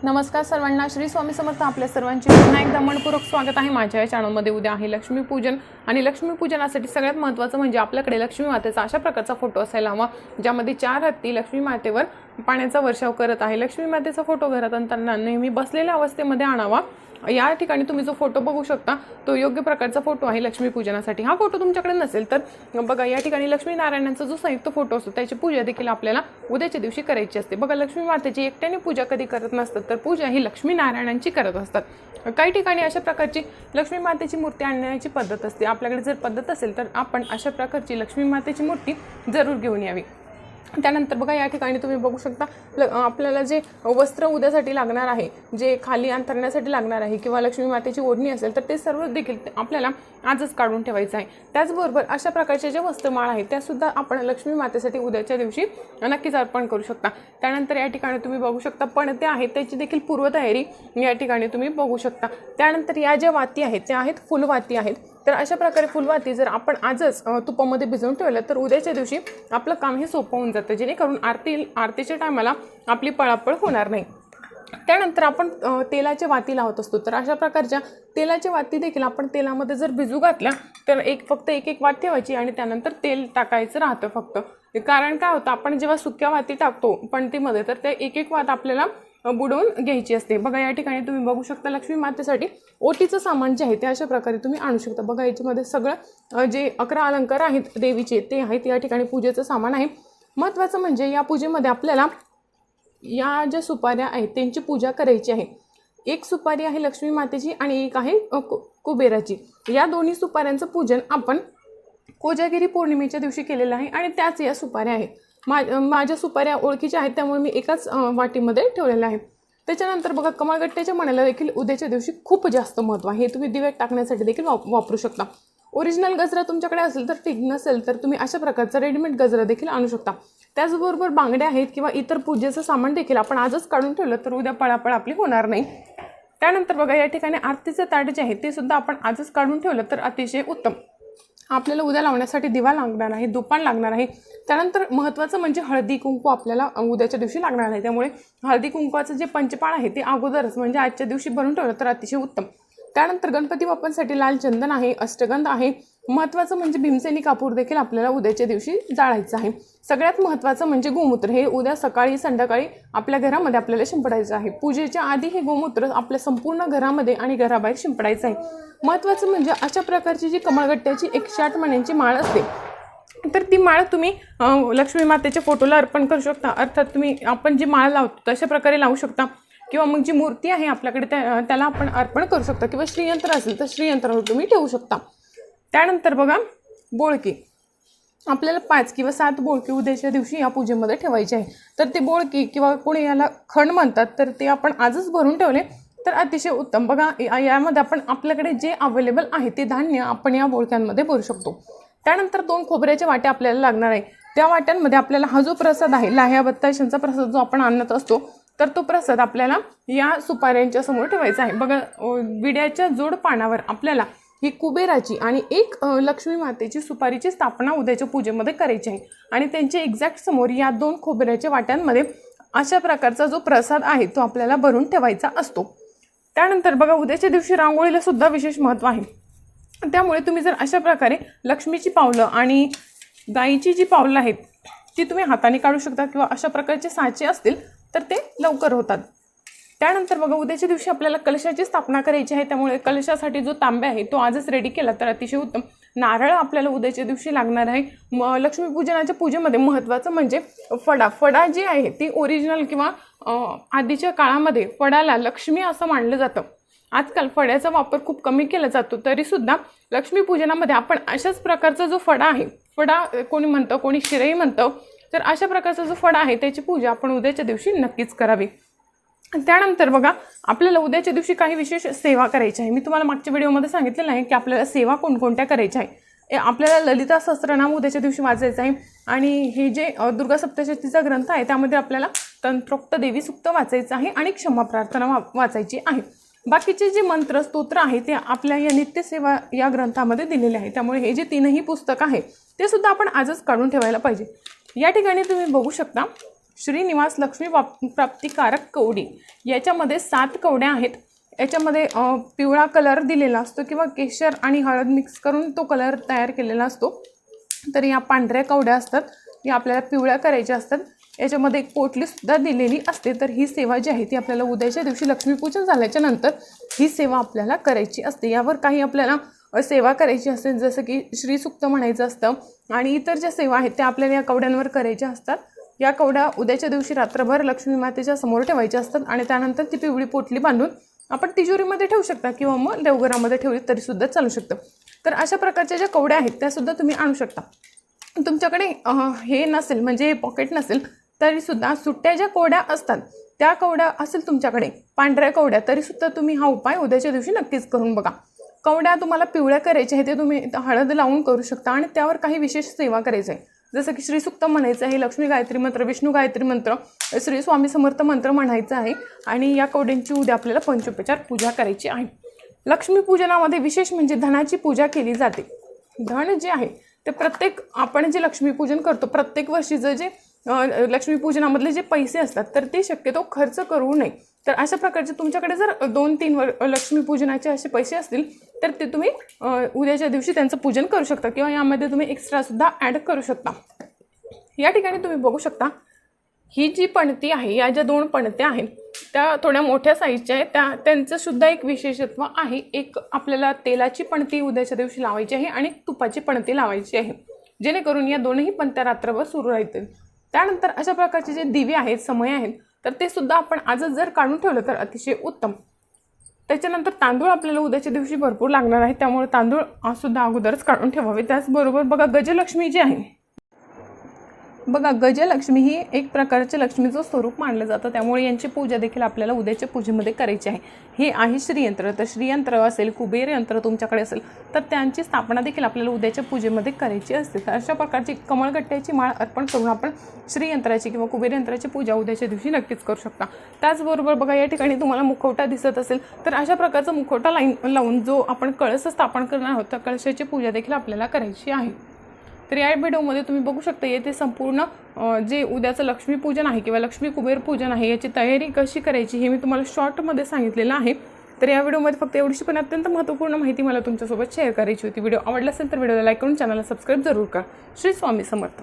नमस्कार सर्वांना, श्री स्वामी समर्थ. आपल्या सर्वांचे पुन्हा एकदा मनपूर्वक स्वागत आहे माझ्या या चॅनलमध्ये. उद्या आहे लक्ष्मीपूजन आणि लक्ष्मीपूजनासाठी सगळ्यात महत्त्वाचं म्हणजे आपल्याकडे लक्ष्मी मातेचा अशा प्रकारचा फोटो असायला हवा ज्यामध्ये 4 हत्ती लक्ष्मी मातेवर पाण्याचा वर्षाव करत आहे. लक्ष्मी मातेचा फोटो घरात आणताना नेहमी बसलेल्या अवस्थेमध्ये आणावा. या ठिकाणी तुम्ही जो फोटो बघू शकता तो योग्य प्रकारचा फोटो आहे लक्ष्मीपूजनासाठी. हा फोटो तुमच्याकडे नसेल तर बघा, या ठिकाणी लक्ष्मी नारायणांचा जो संयुक्त फोटो असतो त्याची पूजा देखील आपल्याला उद्याच्या दिवशी करायची असते. बघा, लक्ष्मी मातेची एकट्याने पूजा कधी करत नसतात, तर पूजा ही लक्ष्मी नारायणांची करत असतात. काही ठिकाणी अशा प्रकारची लक्ष्मी मातेची मूर्ती आणण्याची पद्धत असते. आपल्याकडे जर पद्धत असेल तर आपण अशा प्रकारची लक्ष्मी मातेची मूर्ती जरूर घेऊन यावी. त्यानंतर बघा, या ठिकाणी तुम्ही बघू शकता आपल्याला जे वस्त्र उद्यासाठी लागणार आहे, जे खाली अंतरण्यासाठी लागणार आहे किंवा लक्ष्मी मातेची ओढणी असेल तर ते सर्व देखील आपल्याला आजच काढून ठेवायचं आहे. त्याचबरोबर अशा प्रकारचे जे वस्त्रमाळ आहेत त्यासुद्धा आपण लक्ष्मी मातेसाठी उद्याच्या दिवशी नक्कीच अर्पण करू शकता. त्यानंतर या ठिकाणी तुम्ही बघू शकता पणत्या आहेत त्याची देखील पूर्वतयारी या ठिकाणी तुम्ही बघू शकता. त्यानंतर या ज्या वाती आहेत त्या आहेत फुलवाती आहेत. तर अशा प्रकारे फुलवाती जर आपण आजच तुपामध्ये भिजवून ठेवलं तर उद्याच्या दिवशी आपलं काम हे सोपं होऊन जातं, जेणेकरून आरतीच्या टायमाला आपली पळापळ होणार नाही. त्यानंतर आपण तेलाच्या वाती लावत असतो, तर अशा प्रकारच्या तेलाच्या वाती देखील आपण तेलामध्ये जर भिजू घातल्या तर फक्त एक वात ठेवायची आणि त्यानंतर तेल टाकायचं राहतं फक्त. कारण काय होतं, आपण जेव्हा सुक्या वाती टाकतो पणतीमध्ये तर ते एक वात आपल्याला बुडवून घ्यायची असते. बघा, या ठिकाणी तुम्ही बघू शकता लक्ष्मी मातेसाठी ओटीचं सामान जे आहे ते अशा प्रकारे तुम्ही आणू शकता. बघा, याच्यामध्ये सगळं जे 11 अलंकार आहेत देवीचे ते आहेत. या ठिकाणी पूजेचं सामान आहे. महत्त्वाचं म्हणजे या पूजेमध्ये आपल्याला या ज्या सुपाऱ्या आहेत त्यांची पूजा करायची आहे. एक सुपारी आहे लक्ष्मी मातेची आणि एक आहे कुबेराची. या दोन्ही सुपाऱ्यांचं पूजन आपण कोजागिरी पौर्णिमेच्या दिवशी केलेलं आहे आणि त्याच या सुपाऱ्या आहेत. माझ्या सुपाऱ्या ओळखीच्या आहेत त्यामुळे मी एकाच वाटीमध्ये ठेवलेल्या आहे. त्याच्यानंतर बघा, कमळगट्ट्याच्या मण्याला देखील उद्याच्या दिवशी खूप जास्त महत्त्व आहे. हे तुम्ही दिव्यात टाकण्यासाठी देखील वापरू शकता. ओरिजिनल गजरा तुमच्याकडे असेल तर ठीक, नसेल तर तुम्ही अशा प्रकारचा रेडीमेड गजरा देखील आणू शकता. त्याचबरोबर बांगड्या आहेत किंवा इतर पूजेचं सामान देखील आपण आजच काढून ठेवलं तर उद्या पळापळ आपली होणार नाही. त्यानंतर बघा, या ठिकाणी आरतीचं ताट जे आहे ते सुद्धा आपण आजच काढून ठेवलं तर अतिशय उत्तम. आपल्याला उद्या लावण्यासाठी दिवा लागणार आहे, दुपान लागणार आहे. त्यानंतर महत्त्वाचं म्हणजे हळदी कुंकू आपल्याला उद्याच्या दिवशी लागणार आहे. त्यामुळे हळदी कुंकवाचं जे पंचपाळ आहे ते अगोदरच म्हणजे आजच्या दिवशी भरून ठेवलं तर अतिशय उत्तम. त्यानंतर गणपती बाप्पांसाठी लाल चंदन आहे, अष्टगंध आहे. महत्त्वाचं म्हणजे भीमसेनी कापूर देखील आपल्याला उद्याच्या दिवशी जाळायचं आहे. सगळ्यात महत्त्वाचं म्हणजे गोमूत्र हे उद्या सकाळी संध्याकाळी आपल्या घरामध्ये आपल्याला शिंपडायचं आहे. पूजेच्या आधी हे गोमूत्र आपल्या संपूर्ण घरामध्ये आणि घराबाहेर शिंपडायचं आहे. महत्त्वाचं म्हणजे अशा प्रकारची जी कमळगट्ट्याची 108 मण्यांची माळ असते तर ती माळ तुम्ही लक्ष्मी मातेच्या फोटोला अर्पण करू शकता. अर्थात तुम्ही आपण जी माळ लावतो तशा प्रकारे लावू शकता किंवा मग जी मूर्ती आहे आपल्याकडे त्याला आपण अर्पण करू शकता किंवा श्रीयंत्र असेल तर श्रीयंत्रावर तुम्ही ठेवू शकता. त्यानंतर बघा, बोळकी आपल्याला 5 किंवा 7 बोळकी उद्याच्या दिवशी या पूजेमध्ये ठेवायची आहे. तर ते बोळकी किंवा कोणी याला खण म्हणतात तर ते आपण आजच भरून ठेवले तर अतिशय उत्तम. बघा, यामध्ये आपण आपल्याकडे जे अवेलेबल आहे ते धान्य आपण या बोळक्यांमध्ये भरू शकतो. त्यानंतर 2 खोबऱ्याच्या वाट्या आपल्याला लागणार आहे. त्या वाट्यांमध्ये आपल्याला हा जो प्रसाद आहे लाह्या बत्ताशांचा प्रसाद जो आपण आणत असतो तर तो प्रसाद आपल्याला या सुपाऱ्यांच्या समोर ठेवायचा आहे. बघा, विड्याच्या जोड पानावर आपल्याला ही कुबेराची आणि एक लक्ष्मी मातेची सुपारीची स्थापना उद्याच्या पूजेमध्ये करायची आहे आणि त्यांच्या एक्झॅक्ट समोर या 2 खोबऱ्याच्या वाट्यांमध्ये अशा प्रकारचा जो प्रसाद आहे तो आपल्याला भरून ठेवायचा असतो. त्यानंतर बघा, उद्याच्या दिवशी रांगोळीला सुद्धा विशेष महत्त्व आहे. त्यामुळे तुम्ही जर अशा प्रकारे लक्ष्मीची पावलं आणि गाईची जी पावलं आहेत ती तुम्ही हाताने काढू शकता किंवा अशा प्रकारचे साचे असतील तर ते लवकर होतात. त्यानंतर बघा, उद्याच्या दिवशी आपल्याला कलशाची स्थापना करायची आहे. त्यामुळे कलशासाठी जो तांब्या आहे तो आजच रेडी केला तर अतिशय उत्तम. नारळ आपल्याला उद्याच्या दिवशी लागणार आहे. लक्ष्मीपूजनाच्या पूजेमध्ये महत्त्वाचं म्हणजे फडा जी आहे ती ओरिजिनल किंवा आधीच्या काळामध्ये फडाला लक्ष्मी असं मानलं जातं. आजकाल फड्याचा वापर खूप कमी केला जातो, तरीसुद्धा लक्ष्मीपूजनामध्ये आपण अशाच प्रकारचा जो फडा आहे, फडा कोणी म्हणतं कोणी शिराई म्हणतं, तर अशा प्रकारचा जो फडा आहे त्याची पूजा आपण उद्याच्या दिवशी नक्कीच करावी. त्यानंतर बघा, आपल्याला उद्याच्या दिवशी काही विशेष सेवा करायची आहे. मी तुम्हाला मागच्या व्हिडिओमध्ये सांगितलेलं आहे की आपल्याला सेवा कोणकोणत्या करायच्या आहे. आपल्याला ललिता सहस्त्रनाम उद्याच्या दिवशी वाचायचं आहे आणि हे जे दुर्गा सप्तशतीचा ग्रंथ आहे त्यामध्ये आपल्याला तंत्रोक्त देवी सुक्त वाचायचं आहे आणि क्षमा प्रार्थना वाचायची आहे. बाकीचे जे मंत्र स्तोत्र आहे ते आपल्या या नित्यसेवा या ग्रंथामध्ये दिलेले आहे. त्यामुळे हे जे 3ही पुस्तक आहे ते सुद्धा आपण आजच काढून ठेवायला पाहिजे. या ठिकाणी तुम्ही बघू शकता श्रीनिवास लक्ष्मी प्राप्तिकारक कवडी, याच्यामध्ये 7 कवड्या आहेत। याच्यामध्ये पिवळा कलर दिलेला असतो किंवा केशर आणि हळद मिक्स करून तो कलर तयार केलेला असतो। तर या पांढऱ्या कवड्या असतात, या आपल्याला पिवळ्या करायच्या असतात। याच्यामध्ये एक पोटली सुद्धा दिलेली असते। तर ही सेवा जी आहे ती आपल्याला उद्याच्या दिवशी लक्ष्मीपूजन झाल्याच्या नंतर ही सेवा आपल्याला करायची असते। यावर काही आपल्याला सेवा करायची असते, जसं की श्रीसूक्त म्हणायचं असतं आणि इतर ज्या सेवा आहेत त्या आपल्याला या कवड्यांवर करायच्या असतात। या कवड्या उद्याच्या दिवशी रात्रभर लक्ष्मी मातेच्या समोर ठेवायच्या असतात आणि त्यानंतर ती पिवळी पोटली बांधून आपण तिजोरीमध्ये ठेवू शकता किंवा मग देवघरामध्ये ठेवली तरी सुद्धा चालू शकतं। तर अशा प्रकारच्या ज्या कवड्या आहेत त्या सुद्धा तुम्ही आणू शकता। तुमच्याकडे हे नसेल म्हणजे पॉकेट नसेल तरी सुद्धा सुट्ट्या ज्या कवड्या असतात त्या कवड्या असेल तुमच्याकडे पांढऱ्या कवड्या, तरी सुद्धा तुम्ही हा उपाय उद्याच्या दिवशी नक्कीच करून बघा। कवड्या तुम्हाला पिवळ्या करायच्या आहे ते तुम्ही हळद लावून करू शकता आणि त्यावर काही विशेष सेवा करायचं आहे, जसं की श्रीसूक्त म्हणायचं आहे, लक्ष्मी गायत्री मंत्र, विष्णू गायत्री मंत्र, श्री स्वामी समर्थ मंत्र म्हणायचं आहे आणि या कवड्यांची उद्या आपल्याला पंचोपचार पूजा करायची आहे। लक्ष्मीपूजनामध्ये विशेष म्हणजे धनाची पूजा केली जाते। धन जे आहे ते प्रत्येक आपण जे लक्ष्मीपूजन करतो प्रत्येक वर्षीचं जे लक्ष्मीपूजनामधले जे पैसे असतात तर ते शक्यतो खर्च करू नये। तर अशा प्रकारचे तुमच्याकडे जर 2-3 लक्ष्मीपूजनाचे असे पैसे असतील तर ते तुम्ही उद्याच्या दिवशी त्यांचं पूजन करू शकता किंवा यामध्ये तुम्ही एक्स्ट्रा सुद्धा ॲड करू शकता। या ठिकाणी तुम्ही बघू शकता ही जी पणती आहे, या ज्या 2 पणत्या आहेत त्या थोड्या मोठ्या साईजच्या आहेत, त्यांचं सुद्धा एक विशेषत्व आहे। एक आपल्याला तेलाची पणती उद्याच्या दिवशी लावायची आहे आणि तुपाची पणती लावायची आहे, जेणेकरून या दोनही पणत्या रात्रभर सुरू राहतील। त्यानंतर अशा प्रकारचे जे दिवे आहेत, समय आहेत, तर ते सुद्धा आपण आजच जर काढून ठेवलं तर अतिशय उत्तम। त्याच्यानंतर तांदूळ आपल्याला उद्याच्या दिवशी भरपूर लागणार आहे, त्यामुळे तांदूळ सुद्धा अगोदरच काढून ठेवावे। त्याचबरोबर बघा गजलक्ष्मी जी आहे, बघा गजलक्ष्मी ही एक प्रकारचे लक्ष्मीचं स्वरूप मानलं जातं, त्यामुळे यांची पूजा देखील आपल्याला उद्याच्या पूजेमध्ये करायची आहे। हे आहे श्रीयंत्र, तर श्रीयंत्र असेल, कुबेर यंत्र तुमच्याकडे असेल तर त्यांची स्थापना देखील आपल्याला उद्याच्या पूजेमध्ये करायची असते। तर अशा प्रकारची कमळगट्ट्याची माळ अर्पण करून आपण श्रीयंत्राची किंवा कुबेर यंत्राची पूजा उद्याच्या दिवशी नक्कीच करू शकता। त्याचबरोबर बघा या ठिकाणी तुम्हाला मुखवटा दिसत असेल तर अशा प्रकारचा मुखवटा लावून जो आपण कळस स्थापन करणार आहोत त्या कळशाची पूजा देखील आपल्याला करायची आहे। तर या व्हिडिओमध्ये तुम्ही बघू शकता येथे संपूर्ण जे उद्याचं लक्ष्मीपूजन आहे किंवा लक्ष्मी कुबेर पूजन आहे याची तयारी कशी करायची हे मी तुम्हाला शॉर्टमध्ये सांगितलेलं आहे। तर या व्हिडिओमध्ये फक्त एवढीशी पण अत्यंत महत्त्वपूर्ण माहिती मला तुमच्यासोबत शेअर करायची होती। व्हिडिओ आवडला असेल तर व्हिडिओला लाईक करून चॅनलला सबस्क्राईब जरूर करा। श्री स्वामी समर्थ।